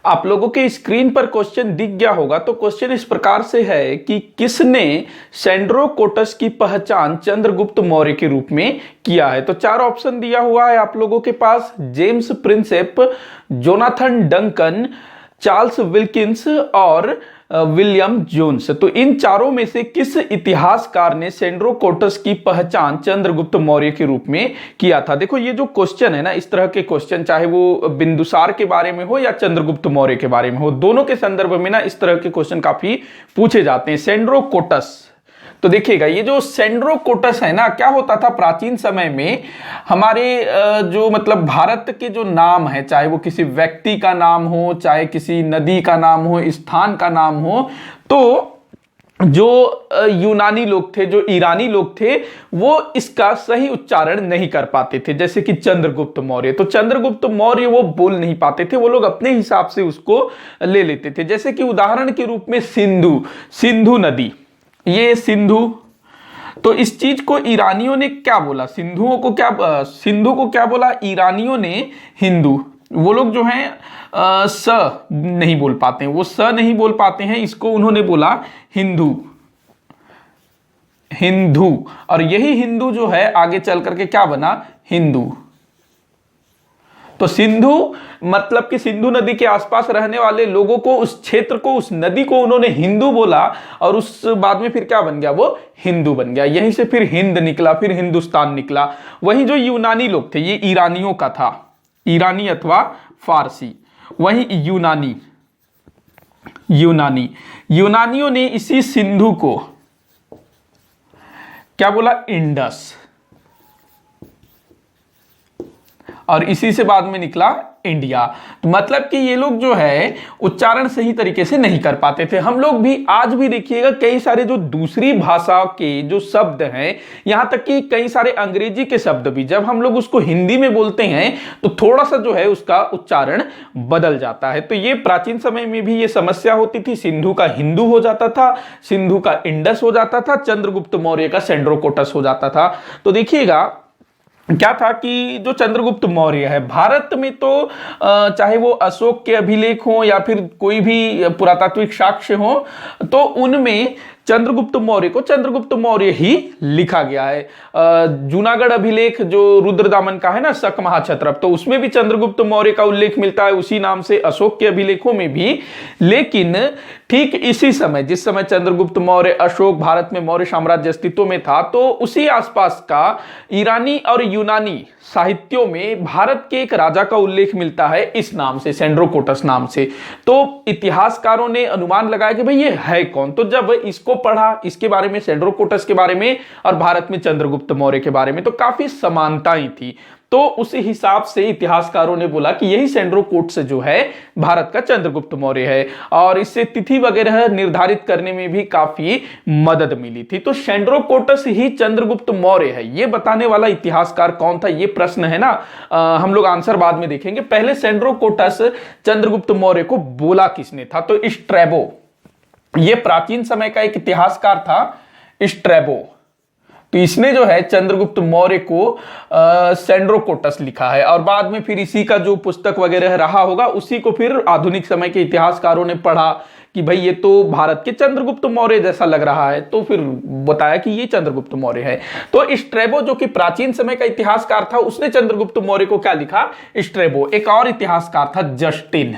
आप लोगों के स्क्रीन पर क्वेश्चन दिख गया होगा। तो क्वेश्चन इस प्रकार से है कि किसने सेंड्रोकोटस की पहचान चंद्रगुप्त मौर्य के रूप में किया है। तो चार ऑप्शन दिया हुआ है आप लोगों के पास, James Prinsep, Jonathan Duncan, Charles Wilkins और विलियम जोन्स। तो इन चारों में से किस इतिहासकार ने सेंड्रोकोटस की पहचान चंद्रगुप्त मौर्य के रूप में किया था। देखो ये जो क्वेश्चन है ना, इस तरह के क्वेश्चन चाहे वो बिंदुसार के बारे में हो या चंद्रगुप्त मौर्य के बारे में हो, दोनों के संदर्भ में ना इस तरह के क्वेश्चन काफी पूछे जाते हैं। सेंड्रोकोटस, तो देखिएगा ये जो सेंड्रोकोटस है ना, क्या होता था प्राचीन समय में हमारे जो मतलब भारत के जो नाम है, चाहे वो किसी व्यक्ति का नाम हो, चाहे किसी नदी का नाम हो, स्थान का नाम हो, तो जो यूनानी लोग थे, जो ईरानी लोग थे, वो इसका सही उच्चारण नहीं कर पाते थे। जैसे कि चंद्रगुप्त मौर्य, तो चंद्रगुप्त मौर्य वो बोल नहीं पाते थे, वो लोग अपने हिसाब से उसको ले लेते थे। जैसे कि उदाहरण के रूप में सिंधु नदी, ये सिंधु, तो इस चीज को ईरानियों ने क्या बोला, सिंधु को क्या बोला ईरानियों ने, हिंदू। वो लोग जो हैं स नहीं बोल पाते हैं, वो स नहीं बोल पाते हैं, इसको उन्होंने बोला हिंदू। और यही हिंदू जो है आगे चल करके क्या बना, हिंदू। तो सिंधु मतलब कि सिंधु नदी के आसपास रहने वाले लोगों को, उस क्षेत्र को, उस नदी को उन्होंने हिंदू बोला, और उस बाद में फिर क्या बन गया, वो हिंदू बन गया। यहीं से फिर हिंद निकला, फिर हिंदुस्तान निकला। वहीं जो यूनानी लोग थे, ये ईरानियों का था, ईरानी अथवा फारसी। वहीं यूनानियों ने इसी सिंधु को क्या बोला, इंडस, और इसी से बाद में निकला इंडिया। तो मतलब कि ये लोग जो है उच्चारण सही तरीके से नहीं कर पाते थे। हम लोग भी आज भी देखिएगा कई सारे जो दूसरी भाषा के जो शब्द हैं, यहां तक कि कई सारे अंग्रेजी के शब्द भी, जब हम लोग उसको हिंदी में बोलते हैं तो थोड़ा सा जो है उसका उच्चारण बदल जाता है। तो ये प्राचीन समय में भी ये समस्या होती थी। सिंधु का हिंदू हो जाता था, सिंधु का इंडस हो जाता था, चंद्रगुप्त मौर्य का सेंड्रोकोटस हो जाता था। तो देखिएगा क्या था कि जो चंद्रगुप्त मौर्य है, भारत में तो चाहे वो अशोक के अभिलेख हो या फिर कोई भी पुरातात्विक साक्ष्य हो, तो उनमें चंद्रगुप्त मौर्य को चंद्रगुप्त मौर्य ही लिखा गया है। जूनागढ़ अभिलेख जो रुद्रदामन का है ना, शक महाक्षत्रप, तो उसमें भी चंद्रगुप्त मौर्य का उल्लेख मिलता है उसी नाम से, अशोक के अभिलेखों में भी। लेकिन ठीक इसी समय, जिस समय चंद्रगुप्त मौर्य, अशोक, भारत में मौर्य साम्राज्य अस्तित्व में था, तो उसी आसपास का ईरानी और यूनानी साहित्यों में भारत के एक राजा का उल्लेख मिलता है इस नाम से, सेंड्रोकोटस नाम से। तो इतिहासकारों ने अनुमान लगाया कि भाई ये है कौन। तो जब इसको पढ़ा, इसके बारे में, सेंड्रोकोटस के बारे में और भारत में चंद्रगुप्त मौर्य के बारे में, तो काफी समानताएं थी। तो उस हिसाब से इतिहासकारों ने बोला कि यही सेंड्रोकोटस जो है भारत का चंद्रगुप्त मौर्य है, और इससे तिथि वगैरह निर्धारित करने में भी काफी मदद मिली थी। तो सेंड्रोकोटस ही चंद्रगुप्त मौर्य है, ये बताने वाला इतिहासकार कौन था, ये प्रश्न है ना। हम लोग आंसर बाद में देखेंगे। पहले सेंड्रोकोटस चंद्रगुप्त मौर्य को बोला किसने था, तो स्ट्रैबो, ये प्राचीन समय का एक इतिहासकार था, स्ट्रैबो। तो इसने जो है चंद्रगुप्त मौर्य को सेंड्रोकोटस लिखा है, और बाद में फिर इसी का जो पुस्तक वगैरह रहा होगा, उसी को फिर आधुनिक समय के इतिहासकारों ने पढ़ा कि भाई ये तो भारत के चंद्रगुप्त मौर्य जैसा लग रहा है, तो फिर बताया कि ये चंद्रगुप्त मौर्य है। तो स्ट्रैबो जो कि प्राचीन समय का इतिहासकार था, उसने चंद्रगुप्त मौर्य को क्या लिखा, स्ट्रैबो। एक और इतिहासकार था जस्टिन,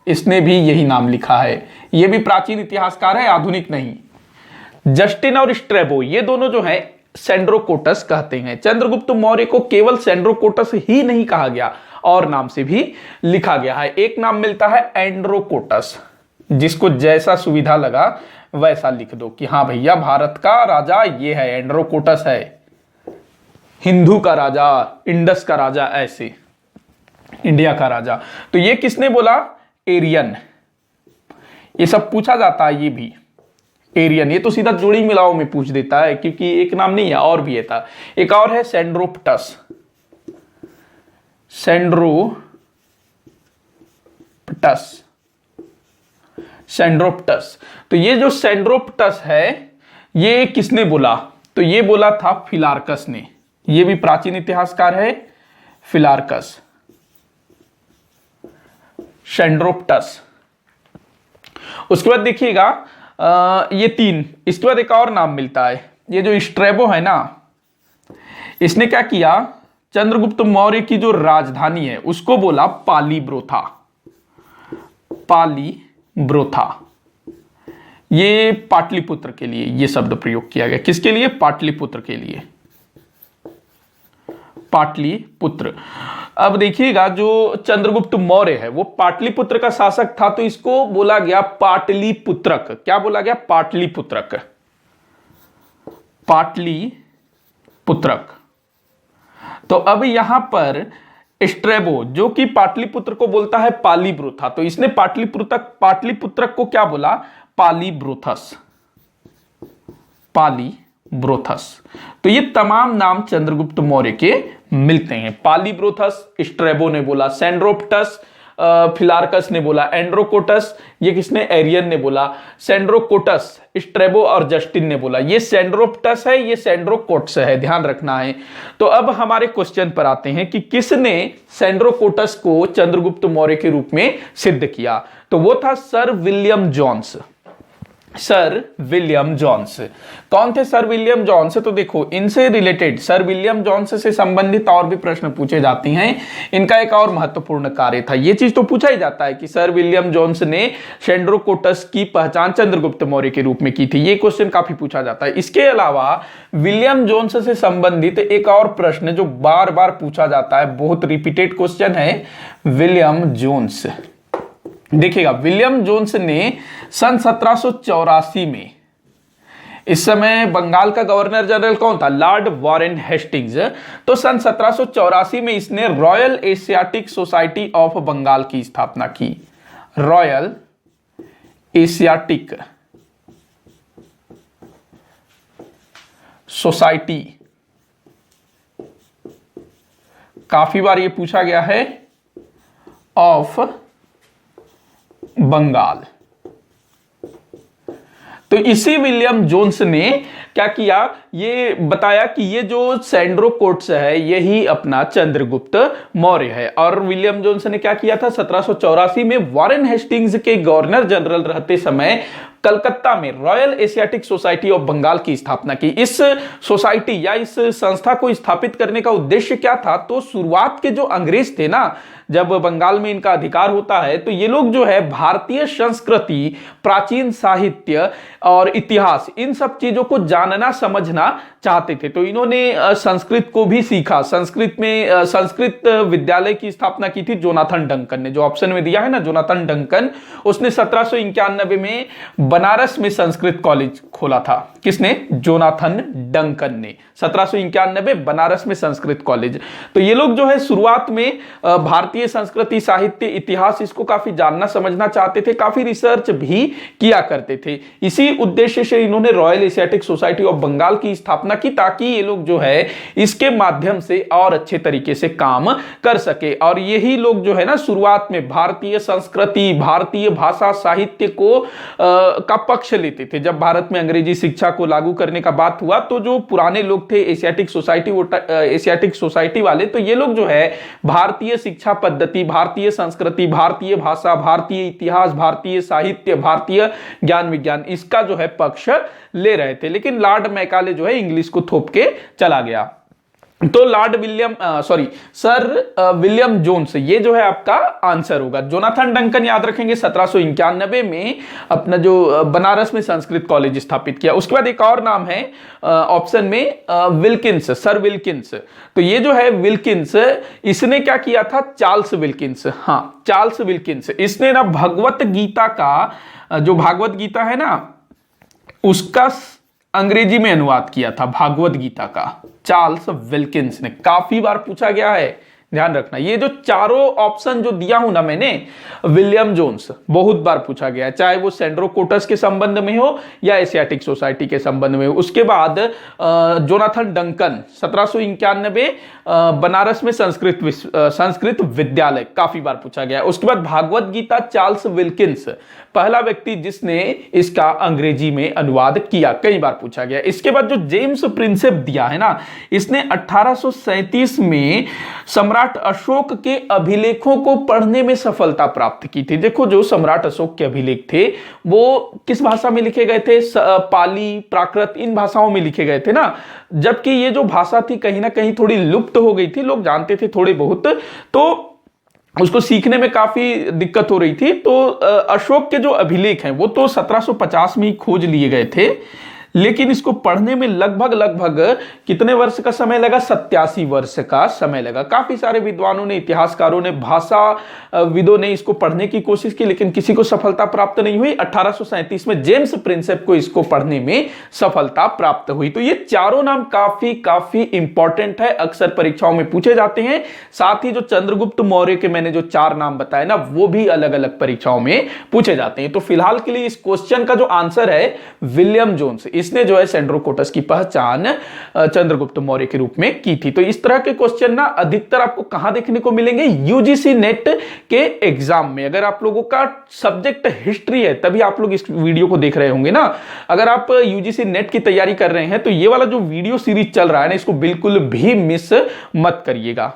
इसने भी यही नाम लिखा है। ये भी प्राचीन इतिहासकार है, आधुनिक नहीं। जस्टिन और स्ट्रैबो ये दोनों जो है सेंड्रोकोटस कहते हैं। चंद्रगुप्त मौर्य को केवल सेंड्रोकोटस ही नहीं कहा गया, और नाम से भी लिखा गया है। एक नाम मिलता है एंड्रोकोटस, जिसको जैसा सुविधा लगा वैसा लिख दो कि हाँ भैया भारत का राजा ये है, एंड्रोकोटस है, हिंदू का राजा, इंडस का राजा, ऐसे इंडिया का राजा। तो ये किसने बोला, एरियन। ये सब पूछा जाता है, ये भी एरियन, ये तो सीधा जोड़ी मिलाओ में पूछ देता है, क्योंकि एक नाम नहीं है, और भी है था। एक और है सेंड्रोप्टस, सेंड्रोप्टस। तो ये जो सेंड्रोप्टस है, ये किसने बोला, तो ये बोला था फिलार्कस ने। ये भी प्राचीन इतिहासकार है, फिलार्कस। सेंड्रोप्टस। उसके बाद देखिएगा ये 3, इसके बाद एक और नाम मिलता है, ये जो स्ट्रेबो है ना, इसने क्या किया, चंद्रगुप्त मौर्य की जो राजधानी है उसको बोला पालीब्रोथा। पालीब्रोथा, ये पाटलिपुत्र के लिए ये शब्द प्रयोग किया गया। किसके लिए? पाटलिपुत्र के लिए, पाटलिपुत्र। अब देखिएगा जो चंद्रगुप्त मौर्य है वो पाटलिपुत्र का शासक था, तो इसको बोला गया पाटलिपुत्रक। क्या बोला गया? पाटलिपुत्रक, पाटलिपुत्रक। तो अब यहां पर स्ट्रेबो जो कि पाटलिपुत्र को बोलता है पालीब्रोथा, तो इसने पाटलिपुत्रक को क्या बोला? पालीब्रोथस, पालीब्रोथस। तो ये तमाम नाम चंद्रगुप्त मौर्य के मिलते हैं। पालीब्रोथस स्ट्रेबो ने बोला, सेंड्रोप्टस फिलार्कस ने बोला, एंड्रोकोटस ये किसने? एरियन ने बोला, सेंड्रोकोटस स्ट्रेबो और जस्टिन ने बोला। ये सेंड्रोप्टस है, ये सेंड्रोकोटस है, ध्यान रखना है। तो अब हमारे क्वेश्चन पर आते हैं कि किसने सेंड्रोकोटस को चंद्रगुप्त मौर्य के रूप में सिद्ध किया? तो वो था sir William Jones. Sir William Jones. कौन थे सर विलियम जोन्स? तो देखो इनसे रिलेटेड, सर विलियम जोन्स से संबंधित और भी प्रश्न पूछे जाते हैं। इनका एक और महत्वपूर्ण कार्य था, ये चीज तो पूछा ही जाता है कि सर विलियम जोन्स ने सेंड्रोकोटस की पहचान चंद्रगुप्त मौर्य के रूप में की थी। ये क्वेश्चन काफी पूछा जाता है। इसके अलावा विलियम जोन्स से संबंधित एक और प्रश्न जो बार बार पूछा जाता है, बहुत रिपीटेड क्वेश्चन है, विलियम जोन्स। देखिएगा विलियम जोन्स ने सन 1784 में, इस समय बंगाल का गवर्नर जनरल कौन था? Lord Warren Hastings. तो सन 1784 में इसने Royal Asiatic Society of Bengal की स्थापना की। रॉयल एशियाटिक सोसाइटी, काफी बार ये पूछा गया है, ऑफ बंगाल। तो इसी विलियम जोन्स ने क्या किया? ये बताया कि ये जो सेंड्रोकोटस है यही अपना चंद्रगुप्त मौर्य है। और विलियम जोन्स ने क्या किया था? 1784 में वॉरेन हेस्टिंग्स के गवर्नर जनरल रहते समय कलकत्ता में Royal Asiatic Society of Bengal की स्थापना की। इस सोसाइटी या इस संस्था को स्थापित करने का उद्देश्य क्या था? तो शुरुआत के जो अंग्रेज थे ना, जब बंगाल में इनका अधिकार होता है तो ये लोग जो है भारतीय संस्कृति, प्राचीन साहित्य और इतिहास, इन सब चीजों को जानना समझना चाहते थे। तो इन्होंने संस्कृत को भी सीखा। संस्कृत में संस्कृत विद्यालय की स्थापना की थी जोनाथन डंकन ने, जो ऑप्शन में दिया है ना, जोनाथन डंकन। उसने 1791 में बनारस में संस्कृत कॉलेज खोला था। किसने? जोनाथन डंकन ने। 1791 बनारस में संस्कृत कॉलेज। तो ये लोग जो है शुरुआत में भारतीय संस्कृति, साहित्य, इतिहास, इसको काफी जानना समझना चाहते थे, काफी रिसर्च भी किया करते थे। इसी उद्देश्य से इन्होंने Royal Asiatic Society of Bengal की स्थापना की, ताकि ये लोग जो है इसके माध्यम से और अच्छे तरीके से काम कर सके। और यही लोग जो है ना शुरुआत में भारतीय संस्कृति, भारतीय भाषा, साहित्य को का पक्ष लेते थे। जब भारत में अंग्रेजी शिक्षा को लागू करने का बात हुआ तो जो पुराने लोग थे एशियाटिक सोसाइटी वाले, तो ये लोग जो है भारतीय शिक्षा पद्धति, भारतीय संस्कृति, भारतीय भाषा, भारतीय इतिहास, भारतीय साहित्य, भारतीय ज्ञान विज्ञान, इसका जो है पक्ष ले रहे थे। लेकिन लॉर्ड मैकाले जो है इंग्लिश को थोप के चला गया। तो सर विलियम जोन्स, ये जो है आपका आंसर होगा। जोनाथन डंकन याद रखेंगे 1791 में अपना जो बनारस में संस्कृत कॉलेज स्थापित किया। उसके बाद एक और नाम है ऑप्शन में विल्किंस, सर विल्किंस। तो ये जो है विल्किंस, इसने क्या किया था? Charles Wilkins. हाँ, चार्ल्स विल्किंस। इसने ना भगवत गीता का, जो भागवत गीता है ना, उसका अंग्रेजी में अनुवाद किया था, भागवत गीता का। चार्ल्स विल्किंस ने, काफी बार पूछा गया है, ध्यान रखना। ये जो चारों ऑप्शन जो दिया हूं ना मैंने, विलियम जोन्स बहुत बार पूछा गया है, चाहे वो सेंड्रोकोटस के संबंध में हो या एशियाटिक सोसाइटी के संबंध में हो। उसके बाद जोनाथन डंकन 1791 बनारस में संस्कृत विद्यालय, काफी बार पूछा गया है। उसके बाद भागवत गीता, चार्ल्स विल्किंस, पहला व्यक्ति जिसने इसका अंग्रेजी में अनुवाद किया, कई बार पूछा गया। इसके बाद जो जेम्स प्रिंसेप दिया है ना, इसने 1837 में सम्राट सम्राट अशोक के अभिलेखों को पढ़ने में सफलता प्राप्त की थी। देखो, जो सम्राट अशोक के अभिलेख थे वो किस भाषा में लिखे गए थे? पाली, प्राकृत, इन भाषाओं में लिखे गए थे ना। जबकि ये जो भाषा थी कहीं ना कहीं थोड़ी लुप्त हो गई थी, लोग जानते थे थोड़े बहुत, तो उसको सीखने में काफी दिक्कत हो रही थी। तो अशोक के जो अभिलेख हैं वो तो 1750 में ही खोज लिए गए थे, लेकिन इसको पढ़ने में लगभग कितने वर्ष का समय लगा? 87 वर्ष का समय लगा। काफी सारे विद्वानों ने, इतिहासकारों ने, भाषा विदों ने इसको पढ़ने की कोशिश की, लेकिन किसी को सफलता प्राप्त नहीं हुई। 1837 में जेम्स प्रिंसेप को इसको पढ़ने में सफलता प्राप्त हुई। तो ये चारों नाम काफी इंपॉर्टेंट है, अक्सर परीक्षाओं में पूछे जाते हैं। साथ ही जो चंद्रगुप्त मौर्य के मैंने जो 4 नाम बताए ना, वो भी अलग अलग परीक्षाओं में पूछे जाते हैं। तो फिलहाल के लिए इस क्वेश्चन का जो आंसर है विलियम जोन्स, इसने जो है सेंड्रोकोटस की पहचान चंद्रगुप्त मौर्य के रूप में की थी। तो इस तरह के क्वेश्चन ना अधिकतर आपको कहां देखने को मिलेंगे? यूजीसी नेट के एग्जाम में। अगर आप लोगों का सब्जेक्ट हिस्ट्री है तभी आप लोग इस वीडियो को देख रहे होंगे ना। अगर आप यूजीसी नेट की तैयारी कर रहे हैं तो ये वाला जो वीडियो सीरीज चल रहा है ना, इसको बिल्कुल भी मिस मत करिएगा।